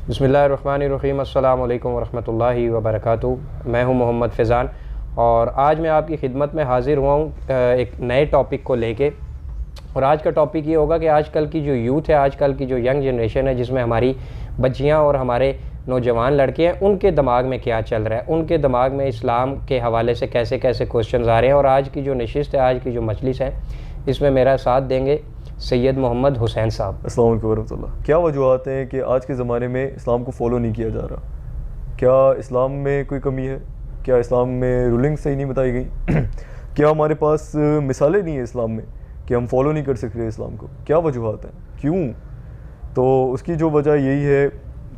بسم اللہ الرحمن الرحیم، السلام علیکم ورحمۃ اللہ وبرکاتہ۔ میں ہوں محمد فیضان اور آج میں آپ کی خدمت میں حاضر ہوا ہوں ایک نئے ٹاپک کو لے کے۔ اور آج کا ٹاپک یہ ہوگا کہ آج کل کی جو یوتھ ہے، آج کل کی جو ینگ جنریشن ہے، جس میں ہماری بچیاں اور ہمارے نوجوان لڑکے ہیں، ان کے دماغ میں کیا چل رہا ہے، ان کے دماغ میں اسلام کے حوالے سے کیسے کیسے کوسچنز آ رہے ہیں۔ اور آج کی جو نشست ہے، آج کی جو مجلس ہے، اس میں میرا ساتھ دیں گے سید محمد حسین صاحب۔ السلام علیکم ورحمۃ اللہ۔ کیا وجوہات ہیں کہ آج کے زمانے میں اسلام کو فالو نہیں کیا جا رہا؟ کیا اسلام میں کوئی کمی ہے؟ کیا اسلام میں رولنگ صحیح نہیں بتائی گئی؟ کیا ہمارے پاس مثالیں نہیں ہیں اسلام میں کہ ہم فالو نہیں کر سک رہے اسلام کو؟ کیا وجوہات ہیں؟ کیوں؟ تو اس کی جو وجہ یہی ہے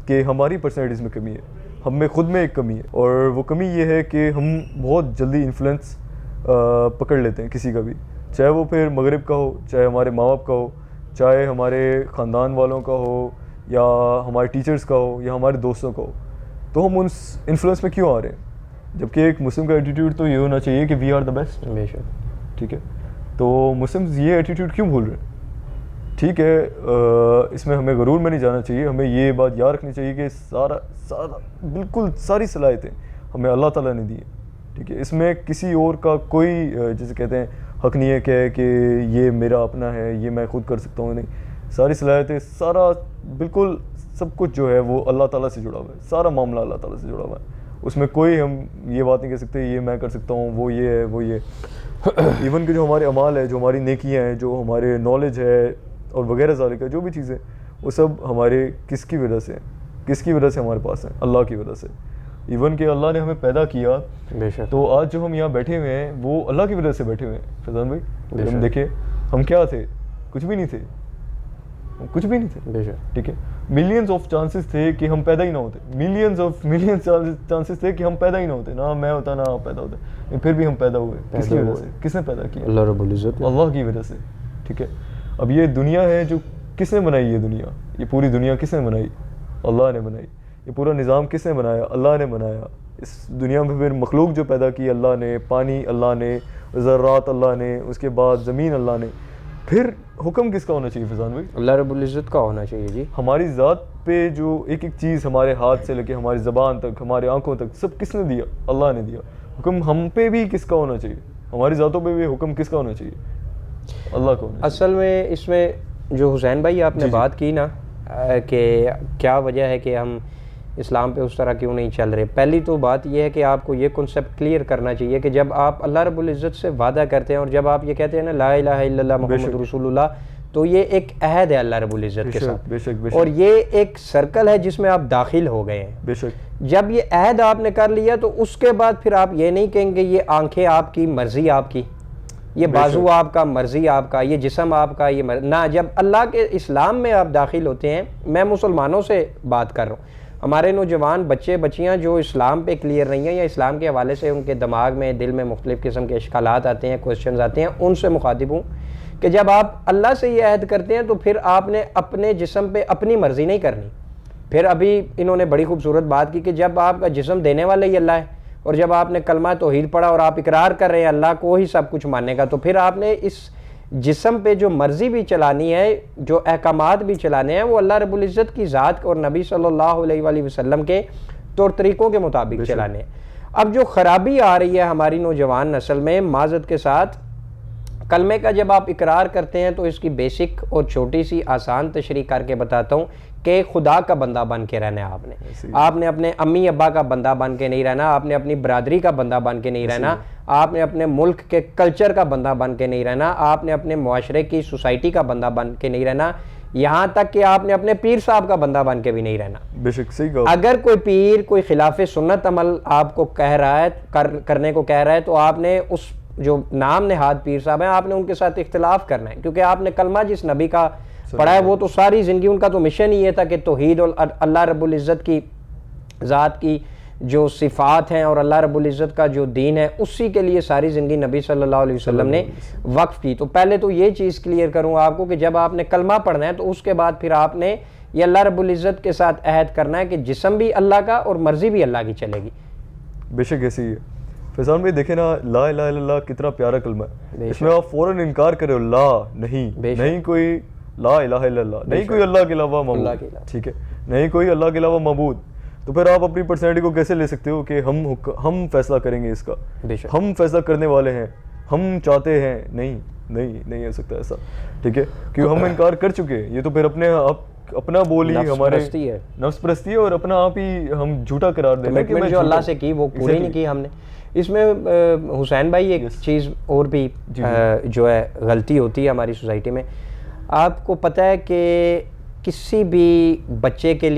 کہ ہماری پرسنالٹیز میں کمی ہے، ہم میں خود میں ایک کمی ہے، اور وہ کمی یہ ہے کہ ہم بہت جلدی انفلوئنس پکڑ لیتے ہیں کسی کا بھی، چاہے وہ پھر مغرب کا ہو، چاہے ہمارے ماں باپ کا ہو، چاہے ہمارے خاندان والوں کا ہو، یا ہمارے ٹیچرز کا ہو، یا ہمارے دوستوں کا ہو۔ تو ہم ان انفلوئنس میں کیوں آ رہے ہیں؟ جبکہ ایک مسلم کا ایٹیٹیوڈ تو یہ ہونا چاہیے کہ وی آر دا بیسٹ۔ بے شک۔ ٹھیک ہے، تو مسلمز یہ ایٹیٹیوڈ کیوں بھول رہے ہیں؟ ٹھیک ہے، اس میں ہمیں غرور میں نہیں جانا چاہیے، ہمیں یہ بات یاد رکھنی چاہیے کہ سارا بالکل ساری صلاحیتیں ہمیں اللہ تعالیٰ نے دی ہیں۔ ٹھیک ہے، اس میں کسی اور کا کوئی جیسے کہتے ہیں حق نہیں ہے کہ یہ میرا اپنا ہے، یہ میں خود کر سکتا ہوں، نہیں۔ ساری صلاحیتیں، سارا بالکل سب کچھ جو ہے وہ اللہ تعالیٰ سے جڑا ہوا ہے، سارا معاملہ اللہ تعالیٰ سے جڑا ہوا ہے۔ اس میں کوئی ہم یہ بات نہیں کہہ سکتے یہ میں کر سکتا ہوں، وہ یہ ہے، وہ یہ۔ ایون کہ جو ہمارے اعمال ہے، جو ہماری نیکیاں ہیں، جو ہمارے نالج ہے اور وغیرہ ذالک جو بھی چیزیں، وہ سب ہمارے کس کی وجہ سے ہیں؟ کس کی وجہ سے ہمارے پاس ہیں؟ اللہ کی وجہ سے۔ ایون کہ اللہ نے ہمیں پیدا کیا، بے شک، تو آج جو ہم یہاں بیٹھے ہوئے ہیں وہ اللہ کی وجہ سے بیٹھے ہوئے ہیں۔ فیضان بھائی ہم دیکھیں، ہم کیا تھے؟ کچھ بھی نہیں تھے، کچھ بھی نہیں تھے۔ بے شک، ٹھیک ہے، ملینز آف چانسز تھے کہ ہم پیدا ہی نہ ہوتے، ملینز چانسز تھے کہ ہم پیدا ہی نہ ہوتے، نہ میں ہوتا نہ آپ پیدا ہوتے، پھر بھی ہم پیدا ہوئے۔ کس کی وجہ سے؟ کس نے پیدا کیا؟ اللہ رب العزت، اللہ کی وجہ سے۔ ٹھیک ہے، اب یہ دنیا ہے جو کس نے بنائی؟ یہ دنیا، یہ پوری دنیا کس نے بنائی؟ اللہ نے بنائی۔ یہ پورا نظام کس نے بنایا؟ اللہ نے بنایا۔ اس دنیا میں پھر مخلوق جو پیدا کی اللہ نے، پانی اللہ نے، ذرات اللہ نے، اس کے بعد زمین اللہ نے۔ پھر حکم کس کا ہونا چاہیے فیضان بھائی؟ اللہ رب العزت کا ہونا چاہیے جی۔ ہماری ذات پہ جو ایک ایک چیز ہمارے ہاتھ سے لے کے ہماری زبان تک، ہماری آنکھوں تک، سب کس نے دیا؟ اللہ نے دیا۔ حکم ہم پہ بھی کس کا ہونا چاہیے؟ ہماری ذاتوں پہ بھی حکم کس کا ہونا چاہیے؟ اللہ کا ہونا چاہیے۔ اصل میں اس میں جو حسین بھائی آپ نے بات کی نا کہ کیا وجہ ہے کہ ہم اسلام پہ اس طرح کیوں نہیں چل رہے، پہلی تو بات یہ ہے کہ آپ کو یہ کنسیپٹ کلیئر کرنا چاہیے کہ جب آپ اللہ رب العزت سے وعدہ کرتے ہیں اور جب آپ یہ کہتے ہیں نا لا الہ الا اللہ محمد رسول اللہ، تو یہ ایک عہد ہے اللہ رب العزت کے ساتھ، بے شک، اور یہ ایک سرکل ہے جس میں آپ داخل ہو گئے ہیں۔ بے شک، جب یہ عہد آپ نے کر لیا تو اس کے بعد پھر آپ یہ نہیں کہیں گے یہ آنکھیں آپ کی، مرضی آپ کی، یہ بازو آپ کا، مرضی آپ کا، یہ جسم آپ کا، یہ نہ، جب اللہ کے اسلام میں آپ داخل ہوتے ہیں، میں مسلمانوں سے بات کر رہا ہوں، ہمارے نوجوان بچے بچیاں جو اسلام پہ کلیئر نہیں ہیں یا اسلام کے حوالے سے ان کے دماغ میں، دل میں مختلف قسم کے اشکالات آتے ہیں، کوسچنز آتے ہیں، ان سے مخاطب ہوں کہ جب آپ اللہ سے یہ عہد کرتے ہیں تو پھر آپ نے اپنے جسم پہ اپنی مرضی نہیں کرنی۔ پھر ابھی انہوں نے بڑی خوبصورت بات کی کہ جب آپ کا جسم دینے والا ہی اللہ ہے، اور جب آپ نے کلمہ توحید پڑھا اور آپ اقرار کر رہے ہیں اللہ کو ہی سب کچھ ماننے کا، تو پھر آپ نے اس جسم پہ جو مرضی بھی چلانی ہے، جو احکامات بھی چلانے ہیں، وہ اللہ رب العزت کی ذات اور نبی صلی اللہ علیہ وآلہ وسلم کے طور طریقوں کے مطابق چلانے ہیں۔ اب جو خرابی آ رہی ہے ہماری نوجوان نسل میں، معذرت کے ساتھ، کلمے کا جب آپ اقرار کرتے ہیں تو اس کی بیسک اور چھوٹی سی آسان تشریح کر کے بتاتا ہوں کہ خدا کا بندہ بن کے رہنا ہے۔ آپ نے اپنے امی ابا کا بندہ بن کے نہیں رہنا، آپ نے اپنی برادری کا بندہ بن کے نہیں رہنا، آپ نے اپنے ملک کے کلچر کا بندہ بن کے نہیں رہنا، آپ نے اپنے معاشرے کی سوسائٹی کا بندہ بن کے نہیں رہنا، یہاں تک کہ آپ نے اپنے پیر صاحب کا بندہ بن کے بھی نہیں رہنا۔ بے شک، صحیح کہا۔ اگر کوئی پیر کوئی خلاف سنت عمل آپ کو کہہ رہا ہے، کرنے کو کہہ رہا ہے، تو آپ نے اس جو نام نہاد پیر صاحب ہیں، آپ نے ان کے ساتھ اختلاف کرنا ہے، کیونکہ آپ نے کلمہ جس نبی کا پڑھا ہے وہ تو ساری زندگی ان کا تو مشن ہی یہ تھا کہ توحید اور اللہ رب العزت کی ذات کی جو صفات ہیں اور اللہ رب العزت کا جو دین ہے، اسی کے لیے ساری زندگی نبی صلی اللہ علیہ وسلم نے وقف کی۔ تو پہلے تو یہ چیز کلیئر کروں آپ کو کہ جب آپ نے کلمہ پڑھنا ہے تو اس کے بعد پھر آپ نے یہ اللہ رب العزت کے ساتھ عہد کرنا ہے کہ جسم بھی اللہ کا اور مرضی بھی اللہ کی چلے گی۔ بے شک ایسی ہی ہے۔ فیضان بھائی دیکھیں نا، لا الہ الا اللہ کتنا پیارا کلمہ ہے، اس میں آپ فوراً انکار کرے ہو، نہیں کوئی لا الہ الا اللہ، نہیں کوئی اللہ کے علاوہ معبود، ٹھیک ہے، نہیں کوئی اللہ کے علاوہ معبود, تو پھر آپ اپنی پرسنالٹی کو کیسے لے سکتے ہو کہ ہم فیصلہ کریں گے اس کا, ہم فیصلہ کرنے والے ہیں, ہم چاہتے ہیں؟ نہیں ہو سکتا ایسا, ٹھیک ہے, کیوں ہم انکار کر چکے. یہ تو پھر اپنا بولی ہمارے نفس پرستی ہے, اور اپنا آپ ہی ہم جھوٹا قرار دیں گے کہ جو اللہ سے کی وہ پوری نہیں کی ہم نے. اس میں حسین بھائی ایک چیز اور بھی جو ہے غلطی ہوتی ہے ہماری سوسائٹی میں. آپ کو پتہ ہے کہ کسی بھی بچے کے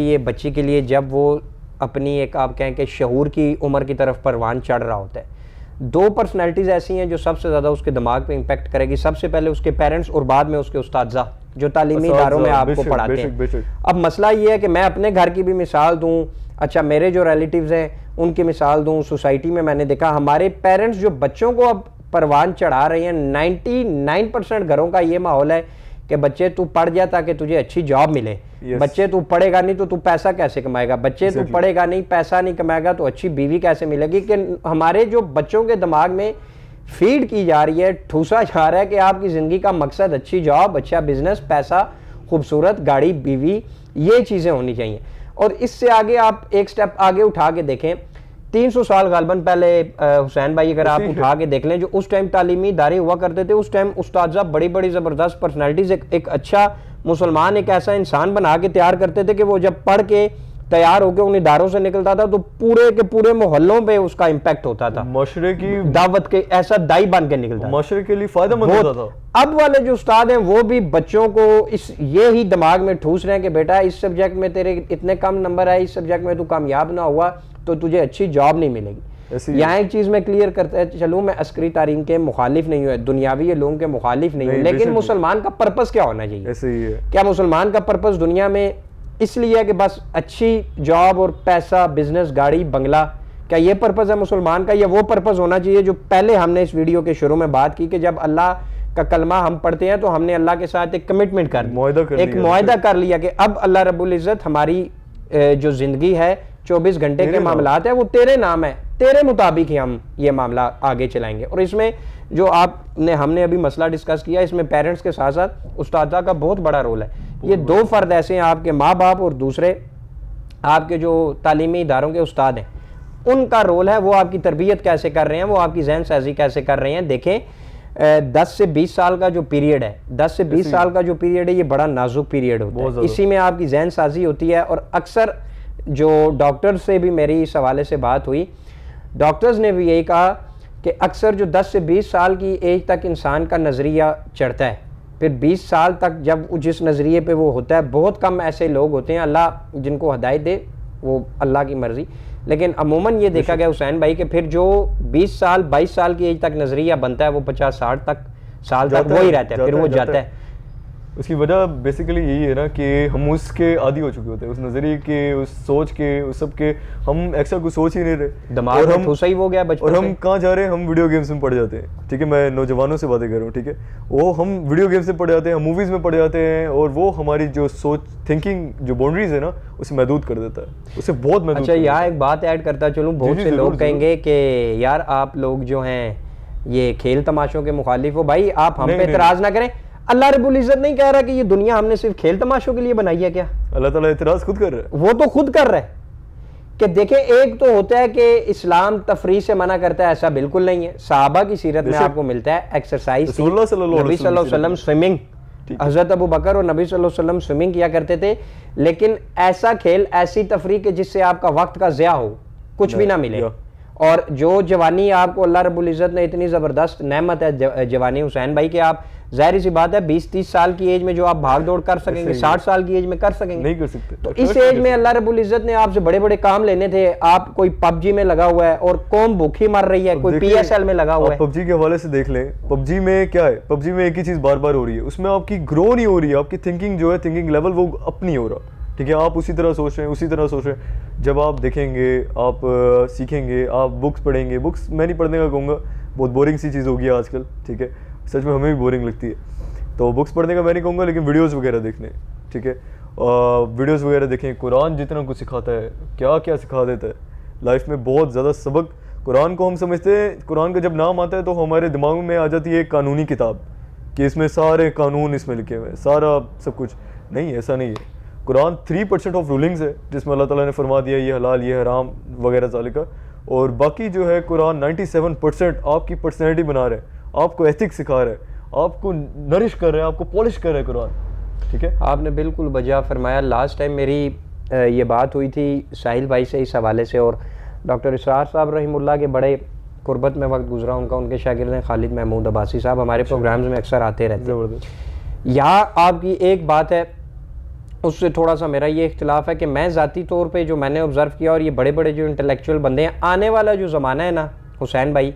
لیے جب وہ اپنی ایک آپ کہیں کہ شعور کی عمر کی طرف پروان چڑھ رہا ہوتا ہے, 2 پرسنالٹیز ایسی ہیں جو سب سے زیادہ اس کے دماغ پہ امپیکٹ کرے گی. سب سے پہلے اس کے پیرنٹس اور بعد میں اس کے اساتذہ جو تعلیمی اداروں میں آپ کو پڑھاتے ہیں. اب مسئلہ یہ ہے کہ میں اپنے گھر کی بھی مثال دوں, اچھا میرے جو ریلیٹیوز ہیں ان کی مثال دوں, سوسائٹی میں نے دیکھا ہمارے پیرنٹس جو بچوں کو اب پروان چڑھا رہے ہیں, 99% گھروں کا یہ ماحول ہے کہ بچے تو پڑھ جا تاکہ تجھے اچھی جاب ملے, بچے تو پڑھے گا نہیں تو پیسہ کیسے کمائے گا, بچے تو پڑھے گا نہیں پیسہ نہیں کمائے گا تو اچھی بیوی کیسے ملے گی. کہ ہمارے جو بچوں کے دماغ میں فیڈ کی جا رہی ہے, ٹھوسا جا رہا ہے کہ آپ کی زندگی کا مقصد اچھی جاب, اچھا بزنس, پیسہ, خوبصورت گاڑی, بیوی, یہ چیزیں ہونی چاہیے. اور اس سے آگے آپ ایک سٹیپ آگے اٹھا کے دیکھیں, 300 سال غالباً پہلے حسین بھائی اگر آپ اٹھا کے دیکھ لیں جو اس ٹائم تعلیمی ادارے ہوا کرتے تھے, اس ٹائم استاذہ بڑی زبردست پرسنالٹیز ایک اچھا مسلمان ایک ایسا انسان بنا کے تیار کرتے تھے کہ وہ جب پڑھ کے تیار ہو کے ان اداروں سے نکلتا تھا تو پورے کے پورے محلوں پہ اس کا امپیکٹ ہوتا تھا, معاشرے کی دعوت کے ایسا دائی بن کے نکلتا تھا, معاشرے کے لیے فائدہ مند ہوتا تھا. اب والے جو استاد ہیں وہ بھی بچوں کو یہی دماغ میں ٹھوس رہے ہیں کہ بیٹا اس سبجیکٹ میں تیرے اتنے کم نمبر ہے, اس سبجیکٹ میں تو کامیاب نہ ہوا تو تجھے اچھی جاب نہیں ملے گی. یہاں ایک چیز میں کلیئر کرتا چلوں, میں عسکری تعلیم کے مخالف نہیں ہوں, دنیاوی علوم کے مخالف نہیں ہوں, لیکن مسلمان کا پرپس کیا ہونا چاہیے؟ کیا مسلمان کا پرپس دنیا میں اس لیے ہے کہ بس اچھی جاب اور پیسہ, بزنس, گاڑی, بنگلہ, کیا یہ پرپس ہے مسلمان کا؟ یا وہ پرپس ہونا چاہیے جو پہلے ہم نے اس ویڈیو کے شروع میں بات کی کہ جب اللہ کا کلمہ ہم پڑھتے ہیں تو ہم نے اللہ کے ساتھ ایک کمٹمنٹ کر ایک معاہدہ کر لیا کہ اب اللہ رب العزت ہماری جو زندگی ہے 24 گھنٹے کے معاملات ہیں وہ تیرے نام ہے, تیرے مطابق ہی ہم یہ معاملہ آگے چلائیں گے. اور اس میں جو ہم نے ابھی مسئلہ ڈسکس کیا, اس میں پیرنٹس کے ساتھ ساتھ استادہ کا بہت بڑا رول ہے. یہ 2 فرد ایسے ہیں, آپ کے ماں باپ اور دوسرے آپ کے جو تعلیمی اداروں کے استاد ہیں, ان کا رول ہے وہ آپ کی تربیت کیسے کر رہے ہیں, وہ آپ کی ذہن سازی کیسے کر رہے ہیں. دیکھیں 10 سے 20 سال کا جو پیریڈ ہے, 10 سے 20 سال کا جو پیریڈ ہے یہ بڑا نازک پیریڈ ہوتا ہے, اسی میں آپ کی ذہن سازی ہوتی ہے. اور اکثر جو ڈاکٹر سے بھی میری اس حوالے سے بات ہوئی, ڈاکٹرز نے بھی یہی کہا کہ اکثر جو 10 سے 20 سال کی ایج تک انسان کا نظریہ چڑھتا ہے, پھر 20 سال تک جب جس نظریے پہ وہ ہوتا ہے, بہت کم ایسے لوگ ہوتے ہیں, اللہ جن کو ہدایت دے وہ اللہ کی مرضی, لیکن عموماً یہ دیکھا گیا حسین بھائی کہ پھر جو 20 سال 22 سال کی ایج تک نظریہ بنتا ہے وہ 50-60 سال تک وہی رہتا ہے, پھر وہ جاتا ہے. اس کی وجہ بیسیکلی یہی ہے نا کہ ہم اس کے عادی ہو چکے ہوتے ہیں, اس نظریے کے, اس سوچ کے, اس سب کے, ہم ایکسٹرا کچھ سوچ ہی نہیں رہے, دماغ میں ٹھوسا ہی ہو گیا بچپن سے. اور ہم کہاں جا رہے ہیں, ہم ویڈیو گیمز میں پڑ جاتے ہیں, ٹھیک ہے, میں نوجوانوں سے باتیں کر رہا ہوں, ٹھیک ہے, وہ ہم ویڈیو گیمز میں پڑ جاتے ہیں, ہم موویز میں پڑ جاتے ہیں, اور وہ ہماری جو سوچ تھنکنگ جو باؤنڈریز ہے نا اسے محدود کر دیتا ہے, اسے بہت محدود. اچھا یہاں ایک بات ایڈ کرتا چلوں, بہت سے لوگ کہیں گے کہ یار آپ لوگ جو ہیں یہ کھیل تماشوں کے مخالف ہو. بھائی آپ ہم پہ اعتراض نہ کریں, اللہ رب العزت نہیں کہہ رہا کہ یہ دنیا ہم نے صرف کھیل تماشوں کے لیے بنائی ہے. کیا اللہ تعالیٰ اعتراض خود کر رہا ہے؟ وہ تو خود کر رہا ہے کہ دیکھیں ایک تو ہوتا ہے کہ اسلام تفریح سے منع کرتا ہے, ایسا بالکل نہیں ہے. صحابہ کی سیرت میں آپ کو ملتا ہے ایکسرسائز, نبی صلی اللہ علیہ وسلم سوئمنگ, حضرت ابو بکر اور نبی صلی اللہ علیہ وسلم سوئمنگ کیا کرتے تھے, لیکن ایسا کھیل, ایسی تفریح کہ جس سے آپ کا وقت کا ضیاع ہو, کچھ بھی نہ ملے. اور جو جوانی آپ کو اللہ رب العزت نے اتنی زبردست نعمت ہے جوانی حسین بھائی کہ آپ ظاہر سی بات ہے 20-30 سال کی ایج میں جو آپ بھاگ دوڑ کر سکیں گے 60 سال کی ایج میں کر سکیں گے نہیں کر سکتے. تو اس ایج میں اللہ رب العزت نے آپ سے بڑے بڑے کام لینے تھے, آپ کوئی پب جی میں لگا ہوا ہے اور قوم بھوکھی مر رہی ہے, کوئی پی ایس ایل میں لگا ہوا ہے. پب جی کے حوالے سے دیکھ لیں, پب جی میں کیا ہے, پب جی میں ایک ہی چیز بار بار ہو رہی ہے, اس میں آپ کی گرو نہیں ہو رہی ہے, آپ کی تھنکنگ جو ہے, تھنکنگ لیول وہ اپ نہیں ہو رہا, ٹھیک ہے, آپ اسی طرح سوچ رہے ہیں, اسی طرح سوچ رہے ہیں. جب آپ دیکھیں گے, آپ سیکھیں گے, آپ بکس پڑھیں گے, بکس میں نہیں پڑھنے کا کہوں گا, بہت بورنگ سی چیز ہوگی آج کل, ٹھیک ہے, سچ میں ہمیں بھی بورنگ لگتی ہے, تو بکس پڑھنے کا میں نہیں کہوں گا, لیکن ویڈیوز وغیرہ دیکھنے, ٹھیک ہے, ویڈیوز وغیرہ دیکھیں. قرآن جتنا کچھ سکھاتا ہے, کیا کیا سکھا دیتا ہے لائف میں, بہت زیادہ سبق. قرآن کو ہم سمجھتے ہیں, قرآن کا جب نام آتا ہے تو ہمارے دماغ میں آ جاتی ہے ایک قانونی کتاب کہ اس میں سارے قانون اس میں لکھے ہوئے ہیں, سارا سب کچھ. نہیں, ایسا نہیں ہے. قرآن 3% آف رولنگز ہے جس میں اللہ تعالیٰ نے فرما دیا یہ حلال یہ حرام وغیرہ ذالک، اور باقی جو ہے قرآن 97% آپ کی پرسنالٹی بنا رہا ہے، آپ کو ایتھکس سکھا رہا ہے، آپ کو نرش کر رہا ہے، آپ کو پالش کر رہا ہے قرآن. ٹھیک ہے، آپ نے بالکل بجا فرمایا. لاسٹ ٹائم میری یہ بات ہوئی تھی ساحل بھائی سے اس حوالے سے، اور ڈاکٹر اسرار صاحب رحمہ اللہ کے بڑے قربت میں وقت گزرا ان کے شاگرد ہیں خالد محمود عباسی صاحب، ہمارے پروگرامز میں اکثر آتے رہتے ہیں. یہاں آپ کی ایک بات ہے اس سے تھوڑا سا میرا یہ اختلاف ہے کہ میں ذاتی طور پہ جو میں نے آبزرو کیا، اور یہ بڑے بڑے جو انٹلیکچوئل بندے ہیں، آنے والا جو زمانہ ہے نا حسین بھائی،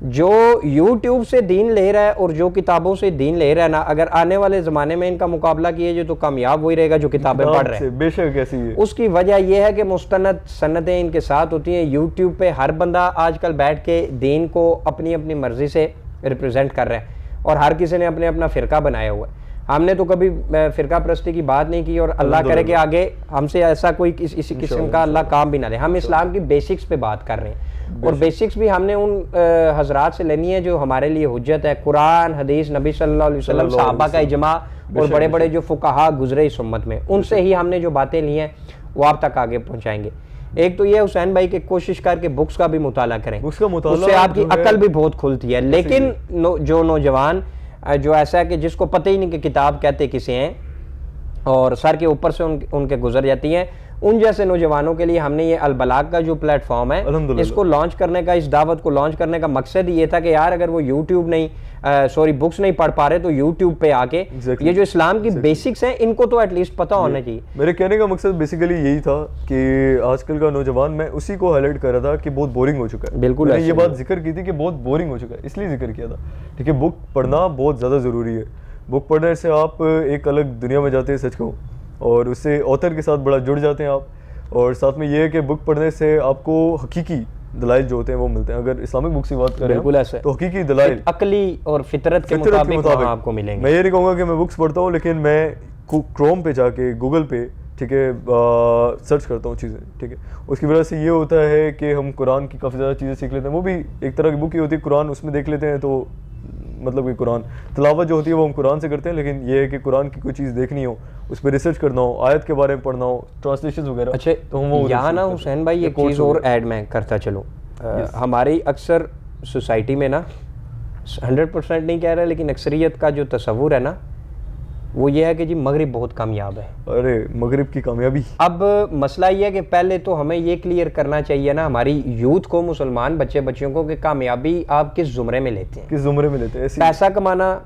جو یوٹیوب سے دین لے رہا ہے اور جو کتابوں سے دین لے رہا ہے نا، اگر آنے والے زمانے میں ان کا مقابلہ کیے جو تو کامیاب وہی رہے گا جو کتابیں پڑھ رہے ہیں. بے شک ایسی ہے. اس کی وجہ یہ ہے کہ مستند سندیں ان کے ساتھ ہوتی ہیں. یوٹیوب پہ ہر بندہ آج کل بیٹھ کے دین کو اپنی اپنی مرضی سے ریپرزینٹ کر رہا ہے، اور ہر کسی نے اپنا فرقہ بنایا ہوا ہے. ہم نے تو کبھی فرقہ پرستی کی بات نہیں کی، اور اللہ کرے کہ آگے ہم سے ایسا کوئی اسی قسم کا اللہ کام بھی نہ دے. ہم اسلام کی بیسکس پہ بات کر رہے ہیں، اور بیسکس بھی ہم نے ان حضرات سے لینی ہے جو ہمارے لیے حجت ہے. قرآن، حدیث، نبی صلی اللہ علیہ وسلم، صحابہ کا اجماع، اور بڑے بڑے جو فقہا گزرے اس امت میں، ان سے ہی ہم نے جو باتیں لی ہیں وہ آپ تک آگے پہنچائیں گے. ایک تو یہ حسین بھائی کہ کوشش کر کے بکس کا بھی مطالعہ کریں، اس سے آپ کی عقل بھی بہت کھلتی ہے. لیکن جو نوجوان جو ایسا ہے کہ جس کو پتہ ہی نہیں کہ کتاب کہتے کسے ہیں اور سر کے اوپر سے ان کے گزر جاتی ہیں، ان جیسے نوجوانوں کے لیے ہم نے یہ البلاغ کا جو پلیٹ فارم ہے اس کو لانچ کرنے کا، اس دعوت کو لانچ کرنے کا مقصد یہ تھا کہ یار اگر وہ یوٹیوب نہیں بکس نہیں پڑھ پا رہے تو یوٹیوب پہ آ کے یہ جو اسلام کی بیسکس ہیں ان کو تو ایٹ لیسٹ پتہ ہونا چاہیے. میرے کہنے کا مقصد بیسیکلی یہی تھا کہ آج کل کا نوجوان، میں اسی کو ہائی لائٹ کر رہا تھا کہ بہت بورنگ ہو چکا ہے. بالکل میں نے یہ بات ذکر کی تھی کہ بہت بورنگ ہو چکا ہے، اس لیے ذکر کیا تھا. ٹھیک ہے، بک پڑھنا بہت زیادہ ضروری ہے. بک پڑھنے سے آپ ایک الگ دنیا میں جاتے ہیں، سچ کہوں، اور اس سے آتھر کے ساتھ بڑا جڑ جاتے ہیں آپ. اور ساتھ میں یہ ہے کہ بک پڑھنے سے آپ کو حقیقی دلائل جو ہوتے ہیں وہ ملتے ہیں. اگر اسلامک بک کی بات کریں تو حقیقی دلائل عقلی اور فطرت کے مطابق آپ کو ملیں گے. میں یہ نہیں کہوں گا کہ میں بکس پڑھتا ہوں، لیکن میں کروم پہ جا کے گوگل پہ ٹھیک ہے سرچ کرتا ہوں چیزیں. ٹھیک ہے، اس کی وجہ سے یہ ہوتا ہے کہ ہم قرآن کی کافی زیادہ چیزیں سیکھ لیتے ہیں. وہ بھی ایک طرح کی بک ہی ہوتی ہے قرآن، اس میں دیکھ لیتے ہیں تو مطلب کہ قرآن تلاوت جو ہوتی ہے وہ ہم قرآن سے کرتے ہیں. لیکن یہ ہے کہ قرآن کی کوئی چیز دیکھنی ہو، اس پہ ریسرچ کرنا ہو، آیت کے بارے میں پڑھنا ہو، ٹرانسلیشن وغیرہ. اچھا، تو یہاں نا حسین بھائی ایک چیز اور ایڈ میں کرتا چلوں. ہماری اکثر سوسائٹی میں نا 100% نہیں کہہ رہا لیکن اکثریت کا جو تصور ہے نا وہ یہ ہے کہ جی مغرب بہت کامیاب ہے. ارے مغرب کی کامیابی، اب مسئلہ یہ ہے کہ پہلے تو ہمیں یہ کلیئر کرنا چاہیے نا ہماری یوتھ کو، مسلمان بچیوں کو، کہ کامیابی آپ کس زمرے میں لیتے ہیں. کس زمرے میں لیتے ہیں؟ پیسہ کمانا،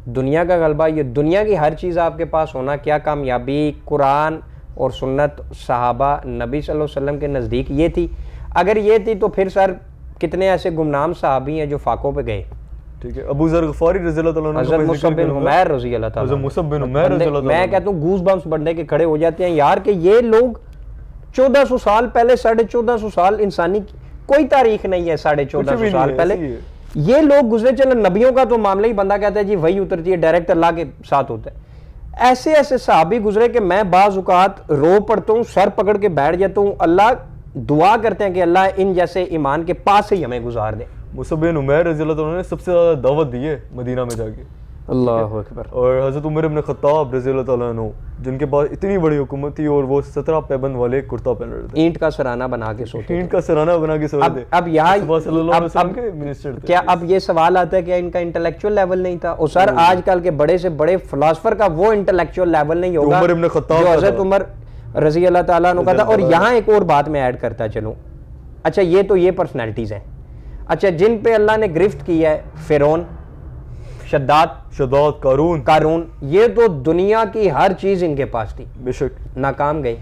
دنیا کا غلبہ، یہ دنیا کی ہر چیز آپ کے پاس ہونا کیا کامیابی؟ قرآن اور سنت صحابہ نبی صلی اللہ علیہ وسلم کے نزدیک یہ تھی. اگر یہ تھی تو پھر سر کتنے ایسے گمنام صحابی ہیں جو فاقوں پہ گئے. ٹھیک ہے، ابو ذر غفاری رضی اللہ تعالیٰ عنہ، حضرت مصعب بن عمیر رضی اللہ تعالیٰ عنہ، میں کہتا ہوں گوز بمپس بننے کے کھڑے ہو جاتے ہیں یار کہ یہ لوگ 1400 سال پہلے، 1450 سال انسانی کوئی تاریخ نہیں ہے 1450 سال پہلے یہ لوگ گزرے. چلے نبیوں کا تو معاملہ ہی بندہ کہتا ہے جی وہی اترتی ہے ڈائریکٹ اللہ کے ساتھ ہوتا ہے. ایسے ایسے صحابی گزرے کہ میں بعض اوقات رو پڑتا ہوں، سر پکڑ کے بیٹھ جاتا ہوں، اللہ دعا کرتے ہیں کہ اللہ ان جیسے ایمان کے پاس ہی ہمیں گزار دے. مصعب بن عمیر رضی اللہ تعالیٰ نے سب سے زیادہ دعوت دی ہے مدینہ میں جا کے. اللہ اکبر. اور حضرت عمر بن خطاب رضی اللہ تعالیٰ عنہ جن کے پاس اتنی بڑی حکومت تھی اور وہ 17 پیبند والے کرتا پہن رہے تھے، اینٹ کا سرانہ بنا کے سوتے، اینٹ کا سرانہ بنا کے سوتے تھے. اب یہاں صلی اللہ علیہ وسلم کے منسٹر تھے. کیا اب یہ سوال آتا ہے کہ ان کا انٹلیکچوئل لیول نہیں تھا؟ اور سر آج کل کے بڑے سے بڑے فلاسفر کا وہ انٹلیکچوئل لیول نہیں ہوگا عمر بن خطاب جو حضرت عمر رضی اللہ تعالیٰ عنہ کا تھا. اور یہاں ایک اور بات میں ایڈ کرتا چلوں. اچھا یہ تو یہ پرسنالٹیز ہیں. اچھا جن پہ اللہ نے گرفت کی ہے، فرعون، شداد، قارون، یہ تو دنیا کی ہر چیز ان کے پاس تھی، بے شک ناکام گئے.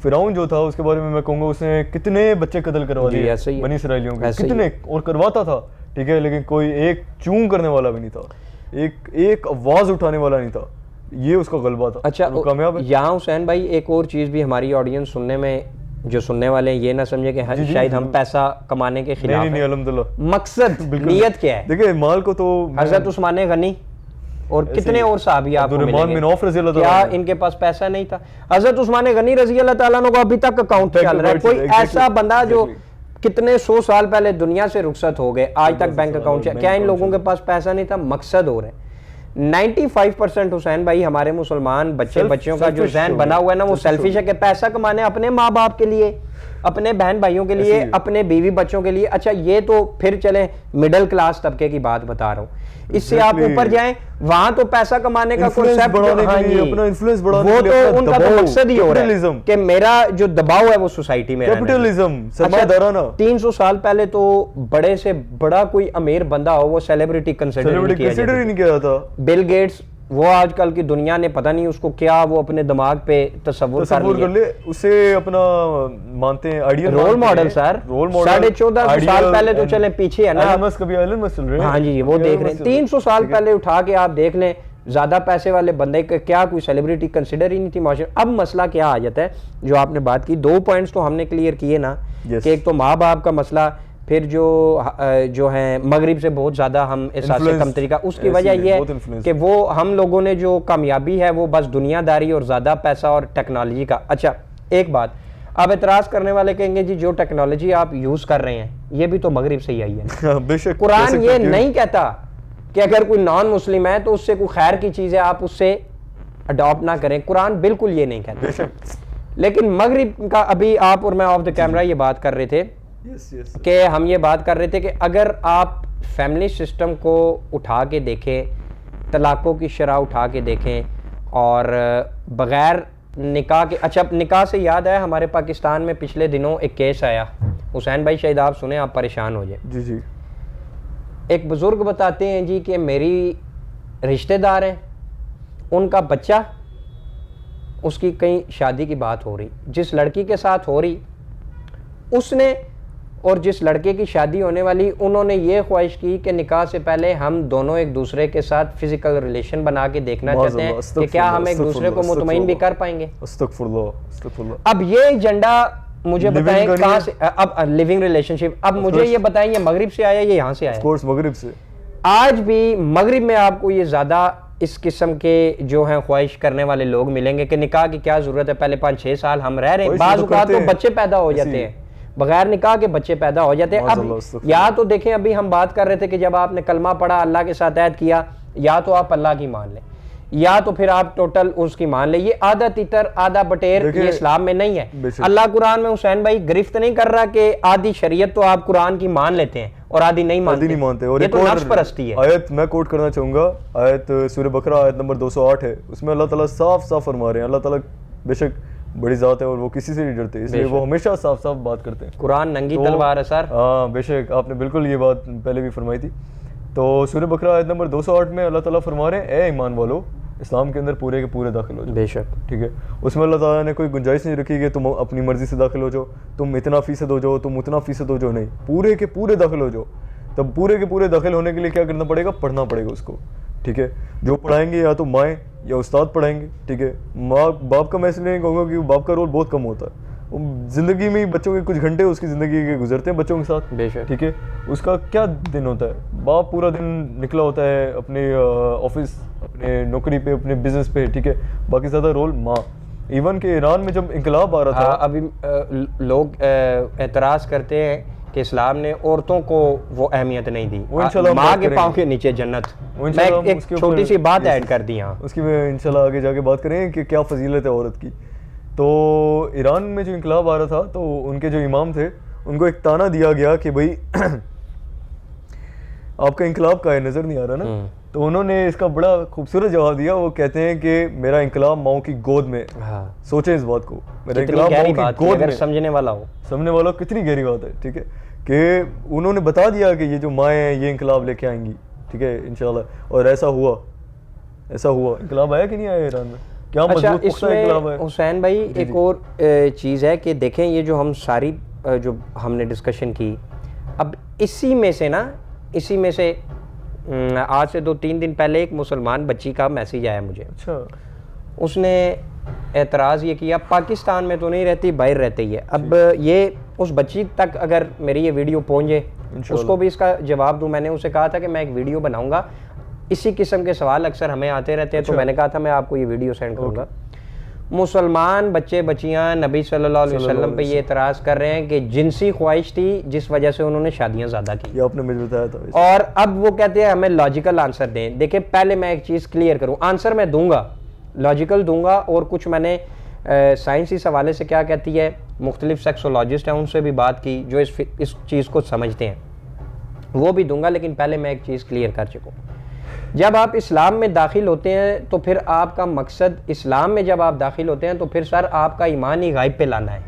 فرعون جو تھا اس کے بارے میں کہوں گا اس نے کتنے بچے قتل کروا دیے بنی اسرائیلیوں کے، کتنے، اور کرواتا تھا. ٹھیک ہے، لیکن کوئی ایک چون کرنے والا بھی نہیں تھا، ایک آواز اٹھانے والا نہیں تھا. یہ اس کا غلبہ تھا. اچھا کامیاب ہے. یہاں حسین بھائی ایک اور چیز بھی ہماری آڈینس سننے میں جو سننے والے ہیں یہ نہ سمجھے کہ شاید ہم پیسہ کمانے کے خلاف ہیں. نہیں الحمدللہ. مقصد نیت کیا ہے؟ دیکھیں مال کو تو حضرت عثمان غنی اور کتنے اور صحابی آپ کو ملیں گے، کیا ان کے پاس پیسہ نہیں تھا؟ حضرت عثمان غنی رضی اللہ تعالیٰ عنہ کو ابھی تک اکاؤنٹ چل رہا ہے. کوئی ایسا بندہ جو کتنے 100 سال پہلے دنیا سے رخصت ہو گئے آج تک بینک اکاؤنٹ، کیا ان لوگوں کے پاس پیسہ نہیں تھا؟ مقصد ہو رہا ہے. 95% حسین بھائی ہمارے مسلمان بچیوں کا جو ذہن بنا ہوا ہے نا وہ سیلفش ہے کہ پیسہ کمانے اپنے ماں باپ کے لیے, اپنے بہن بھائیوں کے لیے, اپنے بیوی بچوں کے لیے. اچھا یہ تو پھر چلیں مڈل کلاس طبقے کی بات بتا رہا ہوں, اس سے آپ اوپر جائیں وہاں تو پیسہ کمانے کا کنسیپٹ, وہ تو ان کا تو مقصد ہی ہو رہا ہے کہ میرا جو دباؤ ہے وہ سوسائٹی میں کیپٹلزم, سرمایہ دارانہ. 300 سال پہلے تو بڑے سے بڑا کوئی امیر بندہ ہو وہ سیلیبریٹی کنسیڈر نہیں کیا جاتا. بل گیٹس وہ آج کل کی دنیا نے پتہ نہیں اس کو کیا وہ اپنے دماغ پہ تصور کر لے, اسے اپنا مانتے ہیں آئیڈیل رول ماڈل. سر 1450 سال پہلے تو چلیں پیچھے ہے نا, ہاں جی وہ دیکھ رہے ہیں. 300 سال پہلے اٹھا کے آپ دیکھ لیں زیادہ پیسے والے بندے کا کیا کوئی سیلیبریٹی کنسیڈر ہی نہیں تھی معاشرے. اب مسئلہ کیا آ جاتا ہے جو آپ نے بات کی, 2 پوائنٹس تو ہم نے کلیئر کیے نا کہ ایک تو ماں باپ کا مسئلہ, پھر جو ہیں مغرب سے بہت زیادہ ہم احساس کم طریقہ, اس کی وجہ یہ ہے کہ وہ ہم لوگوں نے جو کامیابی ہے وہ بس دنیا داری اور زیادہ پیسہ اور ٹیکنالوجی کا. اچھا ایک بات, اب اعتراض کرنے والے کہیں گے جی جو ٹیکنالوجی آپ یوز کر رہے ہیں یہ بھی تو مغرب سے ہی آئی ہے. قرآن یہ نہیں کہتا کہ اگر کوئی نان مسلم ہے تو اس سے کوئی خیر کی چیز ہے آپ اس سے اڈاپٹ نہ کریں, قرآن بالکل یہ نہیں کہتا. لیکن مغرب کا ابھی آپ اور میں آف دا کیمرہ یہ بات کر رہے تھے کہ ہم یہ بات کر رہے تھے کہ اگر آپ فیملی سسٹم کو اٹھا کے دیکھیں, طلاقوں کی شرح اٹھا کے دیکھیں اور بغیر نکاح کے, اچھا نکاح سے یاد ہے ہمارے پاکستان میں پچھلے دنوں ایک کیس آیا, حسین بھائی شاید آپ سنیں آپ پریشان ہو جائیں. جی. ایک بزرگ بتاتے ہیں جی کہ میری رشتہ دار ہیں, ان کا بچہ, اس کی کہیں شادی کی بات ہو رہی, جس لڑکی کے ساتھ ہو رہی اس نے اور جس لڑکے کی شادی ہونے والی انہوں نے یہ خواہش کی کہ نکاح سے پہلے ہم دونوں ایک دوسرے کے ساتھ فزیکل ریلیشن بنا کے دیکھنا چاہتے ہیں کہ کیا ہم ایک دوسرے کو مطمئن بھی کر پائیں گے. اب یہ ایجنڈا مجھے بتائیں کہاں سے, اب لیونگ ریلیشن شپ, اب مجھے یہ بتائیں یہ مغرب سے آیا یہ یہاں سے آیا؟ مغرب سے. آج بھی مغرب میں آپ کو یہ زیادہ اس قسم کے جو ہیں خواہش کرنے والے لوگ ملیں گے کہ نکاح کی کیا ضرورت ہے, پہلے 5-6 سال ہم رہ رہے ہیں, بعض اوقات تو بچے پیدا ہو جاتے ہیں, بغیر نکاح کے بچے پیدا ہو جاتے ہیں. اب یا تو دیکھیں ابھی ہم بات کر رہے تھے کہ جب آپ نے کلمہ پڑھا اللہ کے ساتھ عہد کیا, یا تو آپ اللہ کی مان لیں یا تو پھر آپ ٹوٹل اس کی مان لیں. یہ آدھا تیتر آدھا بٹیر یہ اسلام میں نہیں ہے. اللہ قرآن میں حسین بھائی گرفت نہیں کر رہا کہ آدھی شریعت تو آپ قرآن کی مان لیتے ہیں اور آدھی نہیں مانتے. یہ تو نفس پرستی ہے. آیت میں کوٹ کرنا چاہوں گا, آیت سورہ بقرہ آیت نمبر 208 ہے, اس میں اللہ تعالیٰ صاف صاف فرما رہے ہیں, اللہ تعالیٰ بے شک بڑی ذات ہے اور وہ کسی سے نہیں ڈرتے, اس لیے وہ ہمیشہ صاف صاف بات کرتے ہیں. قرآن ننگی تلوار ہے سر. ہاں بے شک, آپ نے بالکل یہ بات پہلے بھی فرمائی تھی. تو سورہ بقرہ آیت نمبر 208 میں اللہ تعالیٰ فرما رہے ہیں اے ایمان والو اسلام کے اندر پورے کے پورے داخل ہو جاؤ. بے شک. ٹھیک ہے, اس میں اللہ تعالیٰ نے کوئی گنجائش نہیں رکھی کہ تم اپنی مرضی سے داخل ہو جاؤ, تم اتنا فیصد ہو جاؤ, تم اتنا فیصد ہو جاؤ, نہیں, پورے کے پورے داخل ہو جاؤ. تب پورے کے پورے داخل ہونے کے لیے کیا کرنا پڑے گا, پڑھنا پڑے گا اس کو. ٹھیک ہے, جو پڑھائیں گے یا تو مائیں یا استاد پڑھائیں گے. ٹھیک ہے, ماں باپ کا میں اس لیے نہیں کہوں گا کہ باپ کا رول بہت کم ہوتا ہے, زندگی میں بچوں کے کچھ گھنٹے اس کی زندگی کے گزرتے ہیں بچوں کے ساتھ. ٹھیک ہے, اس کا کیا دن ہوتا ہے, باپ پورا دن نکلا ہوتا ہے اپنے آفس, اپنے نوکری پہ, اپنے بزنس پہ. ٹھیک ہے, باقی زیادہ رول ماں. ایون کہ ایران میں جب انقلاب آ رہا تھا, ابھی لوگ اعتراض کرتے ہیں کہ اسلام نے عورتوں کو وہ اہمیت نہیں دی, ماں کے پاؤں کے نیچے جنت. میں ایک چھوٹی سی بات ایڈ کر دی یہاں, اس کی میں انشاءاللہ آگے جا کے بات کریں کہ کیا فضیلت ہے عورت کی. تو ایران میں جو انقلاب آ رہا تھا تو ان کے جو امام تھے ان کو ایک تانا دیا گیا کہ بھائی آپ کا انقلاب کا ہے, نظر نہیں آ رہا نا. تو انہوں نے اس کا بڑا خوبصورت جواب دیا, وہ کہتے ہیں کہ میرا انقلاب ماؤں کی گود میں. سوچیں اس بات کو, میرا انقلاب ماؤں کی گود میں. سمجھنے والا ہو کتنی گہری بات ہے. ٹھیک ہے, کہ انہوں نے بتا دیا کہ یہ جو مائیں ہیں یہ انقلاب لے کے آئیں گی. ٹھیک ہے انشاءاللہ, اور ایسا ہوا. انقلاب آیا کہ نہیں آیا ایران میں, کیا مضبوط پختہ انقلاب ہے. حسین بھائی ایک اور چیز ہے کہ دیکھیں یہ جو ہم ساری جو ہم نے ڈسکشن کی, اب اسی میں سے آج سے 2-3 دن پہلے ایک مسلمان بچی کا میسیج آیا مجھے. اچھا, اس نے اعتراض یہ کیا, پاکستان میں تو نہیں رہتی, باہر رہتی ہے. اب یہ اس بچی تک اگر میری یہ ویڈیو پہنچے, اس کو بھی اس کا جواب دوں. میں نے اسے کہا تھا کہ میں ایک ویڈیو بناؤں گا, اسی قسم کے سوال اکثر ہمیں آتے رہتے ہیں, تو میں نے کہا تھا میں آپ کو یہ ویڈیو سینڈ کروں گا. مسلمان بچے بچیاں نبی صلی اللہ علیہ وسلم پہ یہ اعتراض کر رہے ہیں کہ جنسی خواہش تھی جس وجہ سے انہوں نے شادیاں زیادہ کی. یہ آپ نے مجھے بتایا تھا. اور اب وہ کہتے ہیں ہمیں لاجیکل آنسر دیں. دیکھیں پہلے میں ایک چیز کلیئر کروں, آنسر میں دوں گا, لاجیکل دوں گا, اور کچھ میں نے سائنسی حوالے سے کیا کہتی ہے, مختلف سیکسولوجسٹ ہیں ان سے بھی بات کی جو اس چیز کو سمجھتے ہیں, وہ بھی دوں گا. لیکن پہلے میں ایک چیز کلیئر کر چکا ہوں. جب آپ اسلام میں داخل ہوتے ہیں تو پھر آپ کا مقصد, اسلام میں جب آپ داخل ہوتے ہیں تو پھر سر آپ کا ایمان ہی غائب پہ لانا ہے,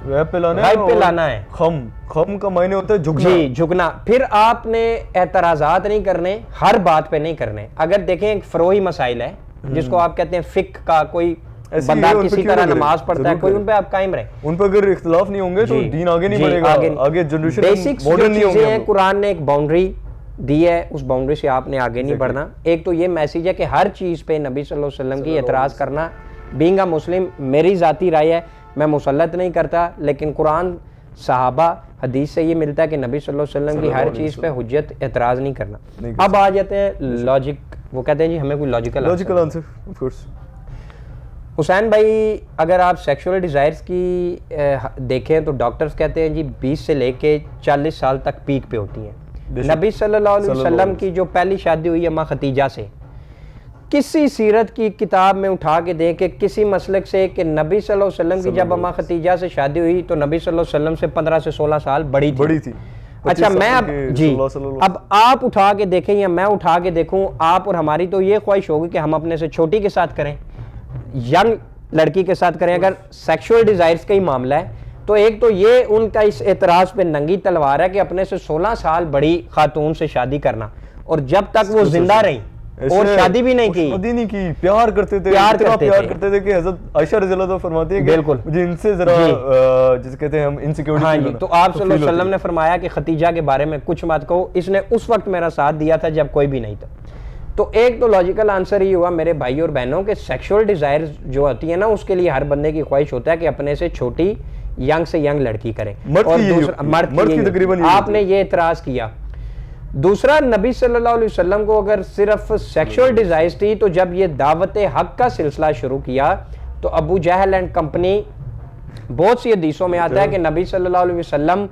غائب پہ لانا ہے. خم کا معنی ہوتا ہے جھکنا. جی جھکنا. پھر آپ نے اعتراضات نہیں کرنے, ہر بات پہ نہیں کرنے. اگر دیکھیں ایک فروعی مسائل ہے جس کو آپ کہتے ہیں فقہ کا, کوئی بندہ کسی طرح نماز پڑھتا ہے, کوئی ان پہ آپ قائم رہیں. ان پہ اگر اختلاف نہیں ہوں گے تو دین آگے نہیں بڑھے گا, آگے جنریشن بیسکس جو چیزیں ہیں قرآن نے ایک باؤنڈری دی ہے, اس باؤنڈری سے آپ نے آگے نہیں بڑھنا. ایک تو یہ میسیج ہے کہ ہر چیز پہ نبی صلی اللہ علیہ وسلم کی اعتراض کرنا, بینگ اے مسلم, میری ذاتی رائے ہے, میں مسلط نہیں کرتا, لیکن قرآن, صحابہ, حدیث سے یہ ملتا ہے کہ نبی صلی اللہ علیہ وسلم کی ہر چیز پہ حجت اعتراض نہیں کرنا. اب آ جاتے ہیں لاجک, وہ کہتے ہیں جی ہمیں کوئی لاجیکل آنسر. آف کورس حسین بھائی, اگر آپ سیکشول ڈیزائرز کی دیکھیں تو ڈاکٹرز کہتے ہیں جی 20 سے لے کے 40 سال تک پیک پہ ہوتی ہیں. نبی صلی اللہ علیہ وسلم کی جو پہلی شادی ہوئی اماں ختیجہ سے, کسی سیرت کی کتاب میں اٹھا کے دیں کہ کسی مسلک سے کہ نبی صلی اللہ علیہ وسلم کی جب اماں ختیجہ سے شادی ہوئی تو نبی صلی اللہ علیہ وسلم سے 15 سے 16 سال بڑی تھی. اچھا میں اب آپ اٹھا کے دیکھیں یا میں اٹھا کے دیکھوں, آپ اور ہماری تو یہ خواہش ہوگی کہ ہم اپنے سے چھوٹی کے ساتھ کریں, ینگ لڑکی کے ساتھ کریں. اگر سیکشول ڈیزائرز کا ہی معاملہ ہے تو ایک تو یہ ان کا اس اعتراض پہ ننگی تلوار ہے کہ اپنے سے 16 سال بڑی خاتون سے شادی کرنا, اور جب تک وہ زندہ رہیں اور شادی بھی نہیں کی, پیار کرتے تھے کہ حضرت عائشہ رضی اللہ عنہا فرماتی ہے کہ بالکل مجھے ان سے ذرا جسے کہتے ہیں ہم انسیکیورٹی. ہاں جی, تو آپ صلی اللہ علیہ وسلم نے فرمایا کہ ختیجہ کے بارے میں کچھ مت کہو, اس نے اس وقت میرا ساتھ دیا تھا جب کوئی بھی نہیں تھا. تو ایک تو لاجیکل آنسر یہ ہوا میرے بھائی اور بہنوں کہ سیکشول ڈیزائرز جو ہوتی ہیں نا, اس کے لیے ہر بندے کی خواہش ہوتا ہے کہ اپنے سے چھوٹی ینگ سے ینگ لڑکی کریں. اور دوسرا آپ نے یہ اعتراض کیا. دوسرا, نبی صلی اللہ علیہ وسلم کو اگر صرف سیکشول ڈیزائرز تھی تو جب یہ دعوت حق کا سلسلہ شروع کیا تو ابو جہل اینڈ کمپنی, بہت سی حدیثوں میں آتا ہے کہ نبی صلی اللہ علیہ وسلم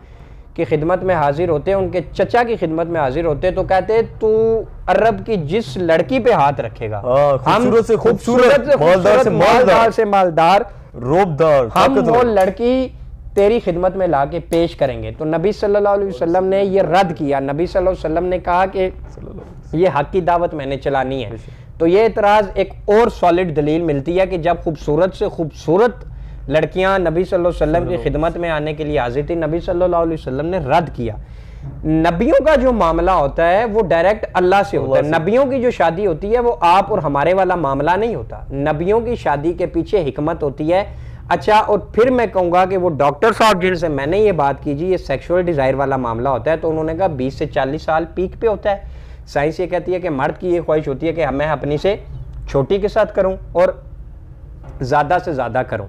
کی خدمت میں حاضر ہوتے, ان کے چچا کی خدمت میں حاضر ہوتے تو کہتے تو عرب کی جس لڑکی پہ ہاتھ رکھے گا, خوبصورت مالدار سے مالدار, روبدار, ہم وہ لڑکی تیری خدمت میں لا کے پیش کریں گے. تو نبی صلی اللہ علیہ وسلم نے یہ رد کیا. نبی صلی اللہ علیہ وسلم نے کہا کہ یہ حق کی دعوت میں نے چلانی ہے. تو یہ اعتراض ایک اور سالڈ دلیل ملتی ہے کہ جب خوبصورت سے خوبصورت لڑکیاں نبی صلی اللہ علیہ وسلم کی خدمت میں آنے کے لیے حاضر تھی, نبی صلی اللہ علیہ وسلم نے رد کیا. نبیوں کا جو معاملہ ہوتا ہے وہ ڈائریکٹ اللہ سے ہوتا ہے. نبیوں کی جو شادی ہوتی ہے وہ آپ اور ہمارے والا معاملہ نہیں ہوتا. نبیوں کی شادی کے پیچھے حکمت ہوتی ہے. اچھا, اور پھر میں کہوں گا کہ وہ ڈاکٹر صاحب جن سے میں نے یہ بات کی جی یہ سیکشول ڈیزائر والا معاملہ ہوتا ہے, تو انہوں نے کہا 20 سے 40 سال پیک پہ ہوتا ہے. سائنس یہ کہتی ہے کہ مرد کی یہ خواہش ہوتی ہے کہ میں اپنی سے چھوٹی کے ساتھ کروں اور زیادہ سے زیادہ کروں.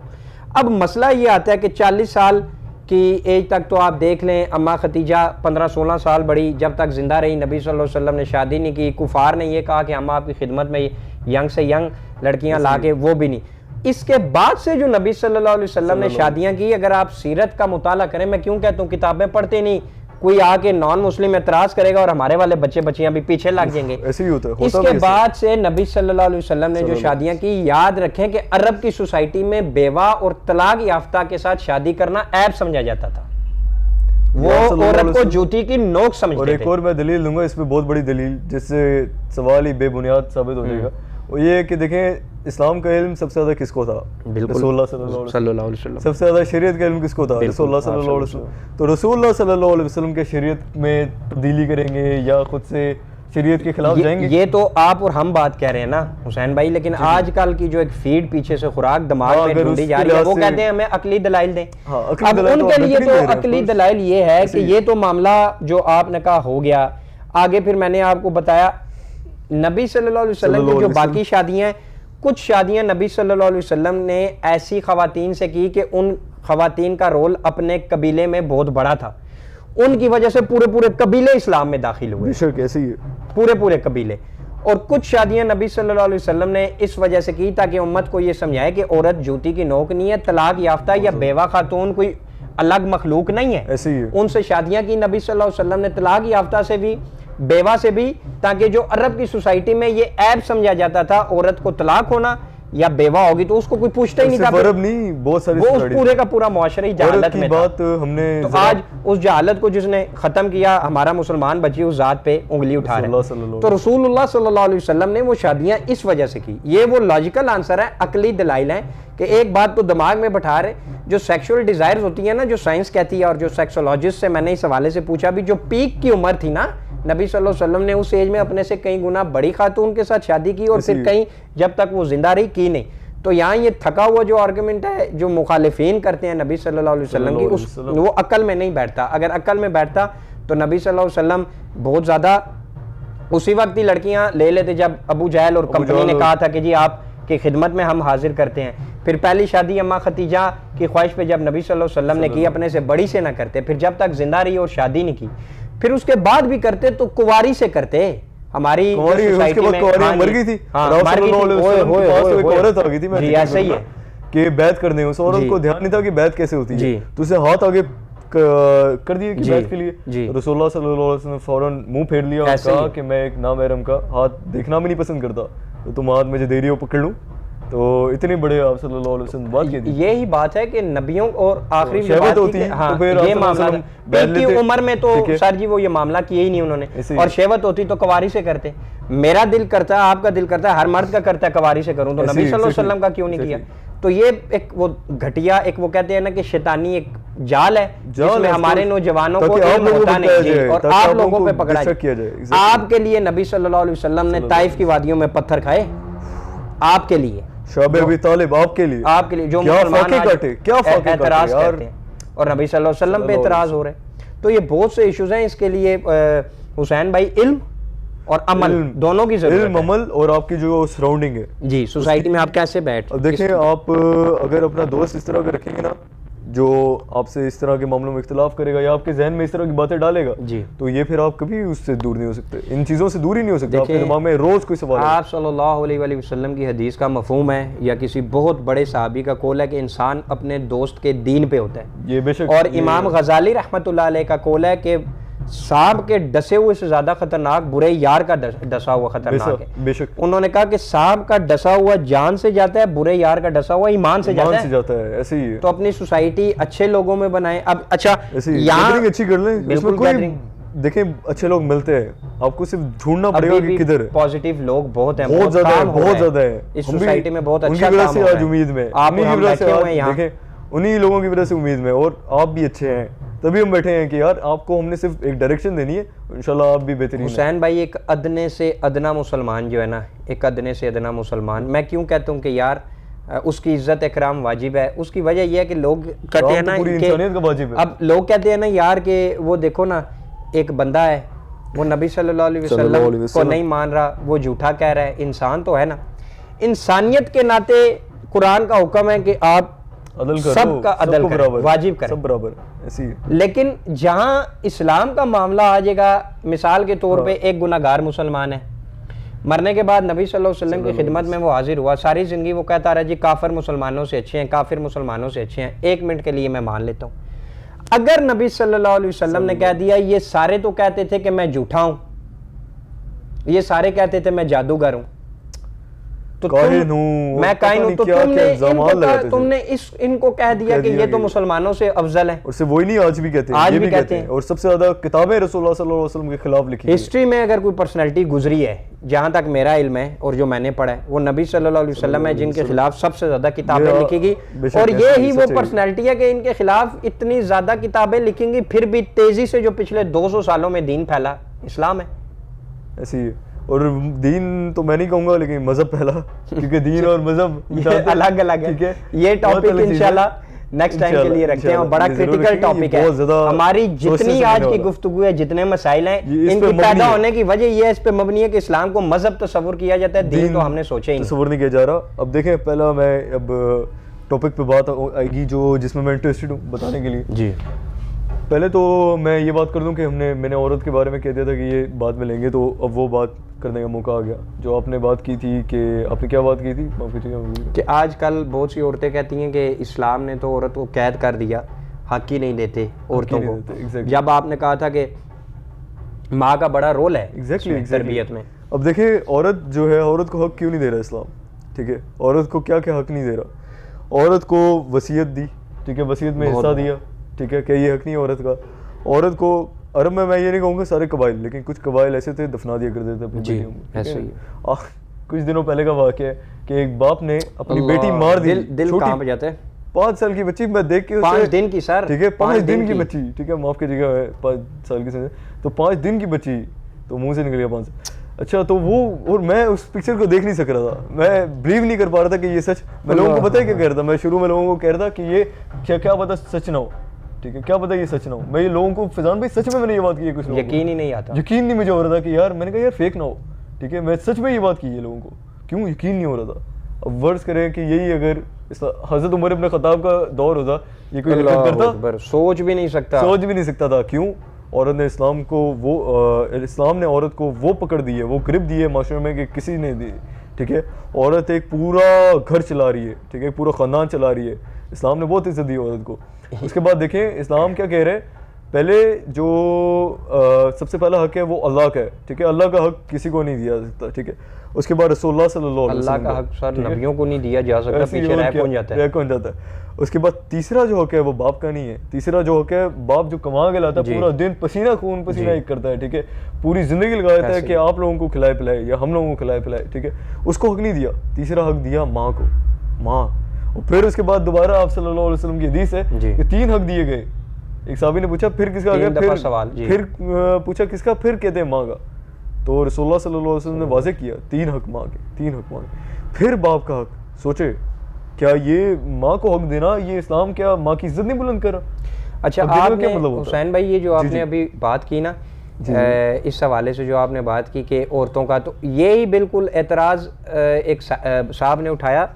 اب مسئلہ یہ آتا ہے کہ 40 سال کی ایج تک تو آپ دیکھ لیں, اماں ختیجہ 15-16 سال بڑی جب تک زندہ رہی, نبی صلی اللہ علیہ وسلم نے شادی نہیں کی. کفار نے یہ کہا کہ ہم آپ کی خدمت میں ینگ سے ینگ لڑکیاں لا کے, وہ بھی نہیں. اس کے بعد سے جو نبی صلی اللہ علیہ وسلم نے شادیاں کی, اگر آپ سیرت کا مطالعہ کریں, میں کیوں کہتا ہوں کتابیں پڑھتے نہیں, کوئی آ کے نان مسلم اعتراض کرے گا اور ہمارے والے بچے بچیاں بھی پیچھے لگ جائیں گے. اس کے بعد سے نبی صلی اللہ علیہ وسلم نے جو شادیاں کی, یاد رکھیں کہ عرب کی سوسائٹی میں بیوہ اور طلاق یافتہ کے ساتھ شادی کرنا عیب سمجھا جاتا تھا. وہ عورت کو جوتی کی نوک سمجھتے تھے. اور ایک اور میں دلیل دوں گا اس پہ, بہت بڑی دلیل, جس سے سوال ہی بے بنیاد ثابت ہو جائے گا. وہ یہ کہ دیکھیں اسلام کا علم سب سے زیادہ کس کو تھا؟ رسول اللہ صلی اللہ علیہ وسلم. سب سے زیادہ شریعت کا علم کس کو تھا؟ رسول اللہ صلی اللہ علیہ وسلم. تو رسول اللہ صلی اللہ علیہ وسلم کے شریعت میں تبدیلی کریں گے یا خود سے شریعت کے خلاف جائیں گے؟ یہ تو آپ اور ہم بات کہہ رہے ہیں نا حسین بھائی, لیکن آج کل کی جو ایک فیڈ پیچھے سے خوراک دماغ میں ڈھونڈی جا رہی ہے, وہ کہتے ہیں ہمیں عقلی دلائل دیں. اب ان کے لیے تو عقلی دلائل یہ ہے کہ یہ تو معاملہ جو آپ نے کہا ہو گیا. آگے پھر میں نے آپ کو بتایا نبی صلی اللہ علیہ وسلم کی جو باقی شادیاں ہیں, کچھ شادیاں نبی صلی اللہ علیہ وسلم نے ایسی خواتین سے کی کہ ان خواتین کا رول اپنے قبیلے میں بہت بڑا تھا, ان کی وجہ سے پورے قبیلے اسلام میں داخل ہوئے. بے شک ایسے ہی ہے, پورے قبیلے. اور کچھ شادیاں نبی صلی اللہ علیہ وسلم نے اس وجہ سے کی تاکہ امت کو یہ سمجھائے کہ عورت جوتی کی نوک نہیں ہے، طلاق یافتہ یا بیوہ خاتون کوئی الگ مخلوق نہیں ہے، ایسے ہی ہے. ان سے شادیاں کی نبی صلی اللہ علیہ وسلم نے، طلاق یافتہ سے بھی، بیوہ سے بھی، تاکہ جو عرب کی سوسائٹی میں یہ عیب سمجھا جاتا تھا عورت کو طلاق ہونا یا بیوہ ہوگی تو اس کو کوئی پوچھتا ہی نہیں تھا، صرف عرب نہیں، بہت ساری وہ اس پورے کا پورا معاشرہ ہی جہالت میں تھا. بات ہم نے تو آج اس جہالت کو جس نے ختم کیا، ہمارا مسلمان بچی اس ذات پہ انگلی اٹھا رہے ہیں. تو رسول اللہ صلی اللہ علیہ وسلم نے وہ شادیاں اس وجہ سے کی. یہ وہ لاجیکل آنسر ہے، عقلی دلائل ہیں کہ ایک بات تو دماغ میں بٹھا رہے، جو سیکشول ڈیزائرز ہوتی ہیں نا، جو سائنس کہتی ہے اور جو سیکسولوجسٹ سے میں نے اس حوالے سے پوچھا بھی، جو پیک کی عمر تھی نا، نبی صلی اللہ علیہ وسلم نے اس ایج میں اپنے سے کئی گنا بڑی خاتون کے ساتھ شادی کی اور پھر کہیں جب تک وہ زندہ رہی کی نہیں. تو یہاں یہ تھکا ہوا جو آرگومنٹ ہے جو مخالفین کرتے ہیں نبی صلی اللہ علیہ وسلم کی، وہ عقل میں نہیں بیٹھتا. اگر عقل میں بیٹھتا تو نبی صلی اللہ علیہ وسلم بہت زیادہ اسی وقت ہی لڑکیاں لے لیتے جب ابو جہل اور کمپنی نے کہا تھا کہ جی آپ کی خدمت میں ہم حاضر کرتے ہیں. پھر پہلی شادی اماں ختیجہ کی خواہش پہ جب نبی صلی اللہ علیہ وسلم نے کی، اپنے سے بڑی سے نہ کرتے، پھر جب تک زندہ رہی اور شادی نہیں کی، پھر اس کے بعد بھی کرتے تو کنواری سے کرتے. ہماری سوسائٹی میں مر گئی تھی، جی ایسے ہی ہے کہ بیعت کرنے، اس عورت کو دھیان نہیں تھا کہ بیعت کیسے ہوتی ہے، تو اسے ہاتھ آگے کر دیے کہ بیعت کے لیے. رسول اللہ صلی اللہ علیہ وسلم نے فوراً منہ پھیر لیا اور کہا کہ میں ایک نامحرم کا ہاتھ دیکھنا بھی نہیں پسند کرتا، تو تم ہاتھ مجھے دے رہی ہو پکڑ لوں. تو اتنی بڑے آپ صلی اللہ علیہ وسلم بات کی تھی. یہی بات ہے کہ نبیوں اور آخری شہوت ہوتی ہے تو پھر یہ معاملہ کی عمر میں تو سر جی وہ یہ معاملہ کیے ہی نہیں انہوں نے، اور شہوت ہوتی تو کنواری سے کرتے. میرا دل کرتا ہے، آپ کا دل کرتا ہے، ہر مرد کا کرتا ہے کنواری سے کروں، تو نبی صلی اللہ علیہ وسلم کا کیوں نہیں کیا؟ تو یہ ایک وہ گھٹیا، ایک وہ کہتے ہیں نا کہ شیطانی ایک جال ہے جس میں ہمارے نوجوانوں کو علم ہوتا نہیں اور آپ لوگوں پہ پکڑا جائے. آپ کے لیے نبی صلی اللہ علیہ وسلم نے طائف کی وادیوں میں پتھر کھائے، آپ کے لیے شعب ابی طالب، آپ کے لیے جو مسلمان اعتراض کرتے ہیں اور نبی صلی اللہ علیہ وسلم پہ اعتراض ہو رہے ہیں. تو یہ بہت سے ایشوز ہیں. اس کے لیے حسین بھائی علم اور عمل دونوں کی ضرورت ہے. علم، عمل اور آپ کی جو سراؤنڈنگ ہے جی سوسائٹی میں آپ کیسے بیٹھ. دیکھیں آپ اگر اپنا دوست اس طرح کا رکھیں گے نا جو آپ سے اس طرح کے معاملوں میں اختلاف کرے گا یا آپ کے ذہن میں اس طرح کی باتیں ڈالے گا جی، تو یہ پھر آپ کبھی اس سے دور نہیں ہو سکتے، ان چیزوں سے دور ہی نہیں ہو سکتے. آپ کے دماغ میں روز کوئی سوال ہے. آپ صلی اللہ علیہ وآلہ وسلم کی حدیث کا مفہوم ہے یا کسی بہت بڑے صحابی کا قول ہے کہ انسان اپنے دوست کے دین پہ ہوتا ہے. یہ بے شک. اور امام غزالی رحمۃ اللہ علیہ کا قول ہے کہ سانپ کے ڈسے ہوئے سے زیادہ خطرناک برے یار کا ڈسا ہوا خطرناک ہے. بے شک. انہوں نے کہا کہ سانپ کا ڈسا ہوا جان سے جاتا ہے، برے یار کا ڈسا ہوا ایمان سے جاتا ہے. ایسے ہی ہے. تو اپنی سوسائٹی اچھے لوگوں میں بنائیں. اب اچھا یہاں اچھی کر لیں، بالکل. دیکھیں اچھے لوگ ملتے ہیں، آپ کو صرف ڈھونڈنا پڑے گا کہ کدھر ہے. پازیٹیو لوگ بہت ہیں، بہت زیادہ ہے اس سوسائٹی میں. بہت اچھا کام ہو رہا ہے. آج امید میں دیکھیں انہی لوگوں کی وجہ سے امید میں، اور آپ بھی اچھے ہیں تبھی ہم بیٹھے ہیں کہ یار آپ کو ہم نے صرف ایک ڈائریکشن دینی ہے، انشاءاللہ آپ بھی بہترین ہیں. حسین بھائی ایک ادنے سے ادنا مسلمان جو ہے نا، ایک ادنے سے ادنا مسلمان، میں کیوں کہتا ہوں کہ یار اس کی عزت اکرام واجب ہے. اس کی وجہ یہ ہے کہ لوگ کہتے ہیں نا کہ اب لوگ کہتے ہیں نا یار کہ وہ دیکھو نا ایک بندہ ہے وہ نبی صلی اللہ علیہ وسلم کو نہیں مان رہا، وہ جھوٹا کہہ رہا ہے. انسان تو ہے نا، انسانیت کے ناطے قرآن کا حکم ہے کہ آپ سب کا عدل کریں، واجب کریں، سب برابر. لیکن جہاں اسلام کا معاملہ آ جائے گا، مثال کے طور پہ ایک گناہگار مسلمان ہے، مرنے کے بعد نبی صلی اللہ علیہ وسلم کی خدمت میں وہ حاضر ہوا، ساری زندگی وہ کہتا رہا جی کافر مسلمانوں سے اچھے ہیں، کافر مسلمانوں سے اچھے ہیں. ایک منٹ کے لیے میں مان لیتا ہوں، اگر نبی صلی اللہ علیہ وسلم نے کہہ دیا یہ سارے تو کہتے تھے کہ میں جھوٹا ہوں، یہ سارے کہتے تھے میں جادوگر ہوں، تو میں کائن ہوں، تو تم نے ان کو کہہ دیا کہ یہ تو مسلمانوں سے افضل ہیں. اور صرف وہی نہیں، آج بھی کہتے ہیں. اور سب سے زیادہ کتابیں رسول اللہ صلی اللہ علیہ وسلم کے خلاف لکھی. ہسٹری میں اگر کوئی پرسنالٹی گزری ہے، جہاں تک میرا علم ہے اور جو میں نے پڑھا ہے، وہ نبی صلی اللہ علیہ وسلم ہے جن کے خلاف سب سے زیادہ کتابیں لکھی گئی. اور یہی وہ پرسنالٹی ہے کہ ان کے خلاف اتنی زیادہ کتابیں لکھیں گی، پھر بھی تیزی سے جو پچھلے 200 سالوں میں دین پھیلا، اسلام ہے. ایسی ہے. اور دین تو میں نہیں کہوں گا لیکن مذہب پہلا، کیونکہ دین اور مذہب الگ الگ ہے. یہ ٹاپک انشاءاللہ نیکسٹ ٹائم کے لیے رکھتے ہیں، بڑا کریٹیکل ٹاپک ہے. ہماری جتنی آج کی گفتگو ہے، جتنے مسائل ہیں، ان کی پیدا ہونے کی وجہ یہ اس پہ مبنی ہے کہ اسلام کو مذہب تصور کیا جاتا ہے، دین تو ہم نے سوچا ہی تصور نہیں کیا جا رہا. اب دیکھیں پہلا میں اب ٹاپک پہ بات آئے گی جو جس میں انٹرسٹڈ ہوں بتانے کے لیے. جی پہلے تو میں یہ بات کر دوں کہ میں نے عورت کے بارے میں کہہ دیا تھا کہ یہ بعد میں لیں گے, تو اب وہ بات کرنے کا موقع آ گیا. جو آپ نے بات کی تھی کہ آپ نے کیا بات کی تھی کہ آج کل بہت سی عورتیں کہتی ہیں کہ اسلام نے تو عورت کو قید کر دیا, حق ہی نہیں دیتے عورتوں کو. جب آپ نے کہا تھا کہ ماں کا بڑا رول ہے تربیت میں. اب دیکھیں عورت جو ہے, عورت کو حق کیوں نہیں دے رہا اسلام, ٹھیک ہے, عورت کو کیا کیا حق نہیں دے رہا. عورت کو وصیت دی, ٹھیک ہے, وصیت میں حصہ دیا, ٹھیک ہے, کہ یہ حق نہیں عورت کا. عورت کو عرب میں یہ نہیں کہوں گا سارے قبائل, لیکن کچھ قبائل ایسے تھے دفنا دیا کرتے تھے اپنی بیٹیوں کو. ایسے ہی کچھ دنوں پہلے کا واقعہ ہے کہ ایک باپ نے اپنی بیٹی مار دی, دل کہاں پہ جاتا ہے, 5 سال کی بچی, میں دیکھ کے 5 دن کی سر, ٹھیک ہے, 5 دن کی بچی, ٹھیک ہے, معاف کیجیے گا 5 سال کی سمجھے تو 5 دن کی بچی, تو منہ سے نکل گیا 5. اچھا تو وہ, اور میں اس پکچر کو دیکھ نہیں سک رہا تھا, میں بلیو نہیں کر پا رہا تھا کہ یہ سچ. میں لوگوں کو پتہ ہے کیا کہہ رہا تھا, میں شروع میں لوگوں کو کہہ رہا تھا کہ یہ کیا پتہ سچ نہ ہو, ٹھیک ہے, کیا پتہ یہ سچ نہ ہو. میں یہ لوگوں کو فیضان بھائی سچ میں نے یہ بات کی ہے, کچھ یقین ہی نہیں آتا, یقین نہیں مجھے ہو رہا تھا کہ یار, میں نے کہا یار فیک نہ ہو, ٹھیک ہے, میں سچ میں یہ بات کی ہے لوگوں کو, کیوں یقین نہیں ہو رہا تھا. اب ورڈز کریں کہ یہی اگر حضرت عمر ابن خطاب کا دور ہوتا, یہ کوئی حرکت کرتا, سوچ بھی نہیں سکتا تھا. کیوں عورت نے اسلام کو اسلام نے عورت کو وہ پکڑ دی ہے, وہ گرپ دی ہے معاشرے میں کہ کسی نے دی, ٹھیک ہے. عورت ایک پورا گھر چلا رہی ہے, ٹھیک ہے, پورا خاندان چلا رہی ہے. اسلام نے بہت عزت دی عورت کو. اس کے بعد دیکھیں اسلام کیا کہہ رہے ہیں, پہلے جو سب سے پہلا حق ہے وہ اللہ کا ہے, ٹھیک ہے, اللہ کا حق کسی کو نہیں دیا سکتا, ٹھیک ہے. اس کے بعد رسول اللہ صلی اللہ علیہ وسلم, اللہ کا حق سر نبیوں کو نہیں دیا جا سکتا, پیچھے رہ کون جاتا ہے. اس کے بعد تیسرا جو حق ہے وہ باپ کا نہیں ہے. تیسرا جو حق ہے, باپ جو کما کے لاتا ہے, پورا دن پسینہ خون پسینہ ایک کرتا ہے, ٹھیک ہے, پوری زندگی لگا دیتا ہے کہ آپ لوگوں کو کھلائے پلائے یا ہم لوگوں کو کھلائے پلائے, ٹھیک ہے, اس کو حق نہیں دیا. تیسرا حق دیا ماں کو, ماں. اور پھر اس کے بعد دوبارہ آپ صلی اللہ علیہ وسلم کی حدیث ہے کہ 3 حق دیے گئے. ایک صحابی نے پوچھا پھر کس کا, پھر پوچھا کس کا, پھر کہتے ہیں ماں کا. تو رسول اللہ صلی اللہ علیہ وسلم نے واضح کیا 3 حق ماں کے, 3 حق ماں کے. پھر باپ کا حق. سوچے کیا یہ ماں کو حق دینا, یہ اسلام کیا ماں کی عزت نہیں بلند کرا؟ اچھا آپ نے حسین بھائی یہ جو آپ نے ابھی بات کی نا, اس حوالے سے جو آپ نے بات کی کہ عورتوں کا, تو یہی بالکل اعتراض ایک صاحب نے اٹھایا,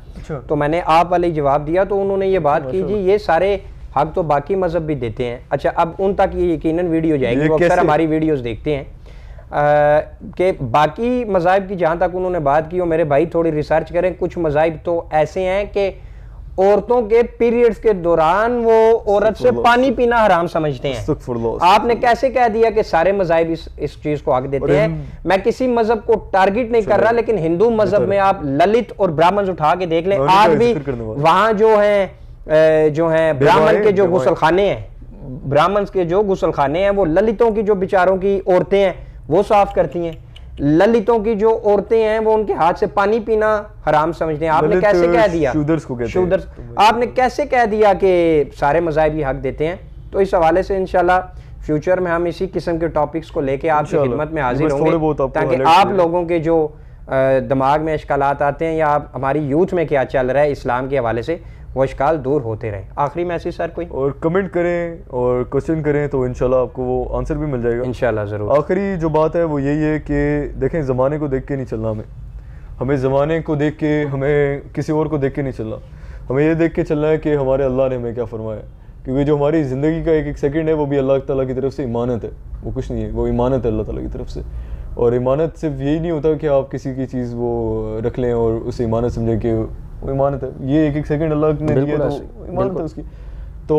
تو میں نے آپ والے جواب دیا, تو انہوں نے یہ بات کی جی یہ سارے حق تو باقی مذہب بھی دیتے ہیں. اچھا اب ان تک یہ یقیناً ویڈیو جائے گی, وہ اکثر ہماری ویڈیوز دیکھتے ہیں, کہ باقی مذاہب کی جہاں تک انہوں نے بات کی, اور میرے بھائی تھوڑی ریسرچ کریں, کچھ مذاہب تو ایسے ہیں کہ عورتوں کے پیریڈز کے دوران وہ عورت سے پانی پینا حرام سمجھتے ہیں. آپ نے کیسے کہہ دیا کہ سارے مذاہب اس چیز کو حق دیتے ہیں؟ میں کسی مذہب کو ٹارگٹ نہیں کر رہا, لیکن ہندو مذہب میں آپ للت اور برامنز اٹھا کے دیکھ لیں, آج بھی وہاں جو ہیں برامن کے جو غسل خانے ہیں, برامنز کے جو غسل خانے ہیں, وہ للتوں کی جو بیچاروں کی عورتیں ہیں وہ صاف کرتی ہیں. للتوں کی جو عورتیں ہیں وہ ان کے ہاتھ سے پانی پینا حرام سمجھتے ہیں. آپ نے کیسے کہہ دیا, شودرز, آپ نے کیسے کہہ دیا کہ سارے مذاہب یہ حق دیتے ہیں؟ تو اس حوالے سے انشاءاللہ فیوچر میں ہم اسی قسم کے ٹاپکس کو لے کے آپ کی خدمت میں حاضر ہوں گے, تاکہ آپ لوگوں کے جو دماغ میں اشکالات آتے ہیں یا ہماری یوتھ میں کیا چل رہا ہے اسلام کے حوالے سے, وہ اشکال دور ہوتے رہیں. آخری میسیج سر کوئی, اور کمنٹ کریں اور کوشچن کریں تو انشاءاللہ آپ کو وہ آنسر بھی مل جائے گا انشاءاللہ ضرور. آخری جو بات ہے وہ یہی ہے کہ دیکھیں زمانے کو دیکھ کے نہیں چلنا, ہمیں زمانے کو دیکھ کے, ہمیں کسی اور کو دیکھ کے نہیں چلنا, ہمیں یہ دیکھ کے چلنا ہے کہ ہمارے اللہ نے ہمیں کیا فرمایا. کیونکہ جو ہماری زندگی کا ایک ایک سیکنڈ ہے وہ بھی اللہ تعالیٰ کی طرف سے امانت ہے, وہ کچھ نہیں ہے, وہ امانت ہے اللہ تعالیٰ کی طرف سے. اور امانت صرف یہی نہیں ہوتا کہ آپ کسی کی چیز وہ رکھ لیں اور اسے امانت سمجھیں کہ وہ امانت ہے, یہ ایک ایک سیکنڈ اللہ نے دیا تو امانت ہے اس کی. تو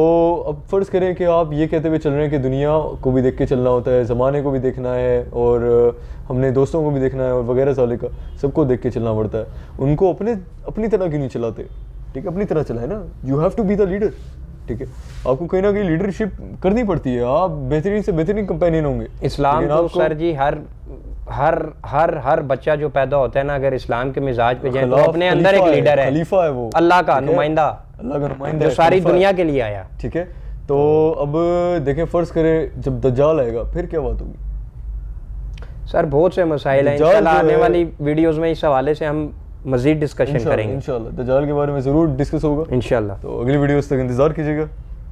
اب فرض کریں کہ آپ یہ کہتے ہوئے چل رہے ہیں کہ دنیا کو بھی دیکھ کے چلنا ہوتا ہے, زمانے کو بھی دیکھنا ہے, اور ہم نے دوستوں کو بھی دیکھنا ہے, اور وغیرہ ذالک, سب کو دیکھ کے چلنا پڑتا ہے. ان کو اپنی طرح کیوں نہیں چلاتے, ٹھیک ہے, اپنی طرح چلائے نا. You have to be the leader, ٹھیک ہے, آپ کو کہیں نہ کہیں لیڈرشپ کرنی پڑتی ہے, آپ بہترین سے بہترین کمپینین ہوں گے. اسلام تو سر جی ہر بچہ جو پیدا ہوتا ہے نا, اگر اسلام کے مزاج پہ جائے تو اپنے اندر ایک لیڈر ہے, خلیفہ ہے, وہ اللہ کا نمائندہ, جو ساری دنیا کے لیے آیا, ٹھیک ہے. تو اب دیکھیں فرض کریں جب دجال آئے گا پھر کیا بات ہوگی سر؟ بہت سے مسائل ہیں, انشاءاللہ آنے والی ویڈیوز میں اس حوالے سے ہم مزید ڈسکشن کریں گے انشاءاللہ. دجال کے بارے میں ضرور ڈسکس ہوگا انشاءاللہ. تو اگلی ویڈیوز تک انتظار کیجیے گا.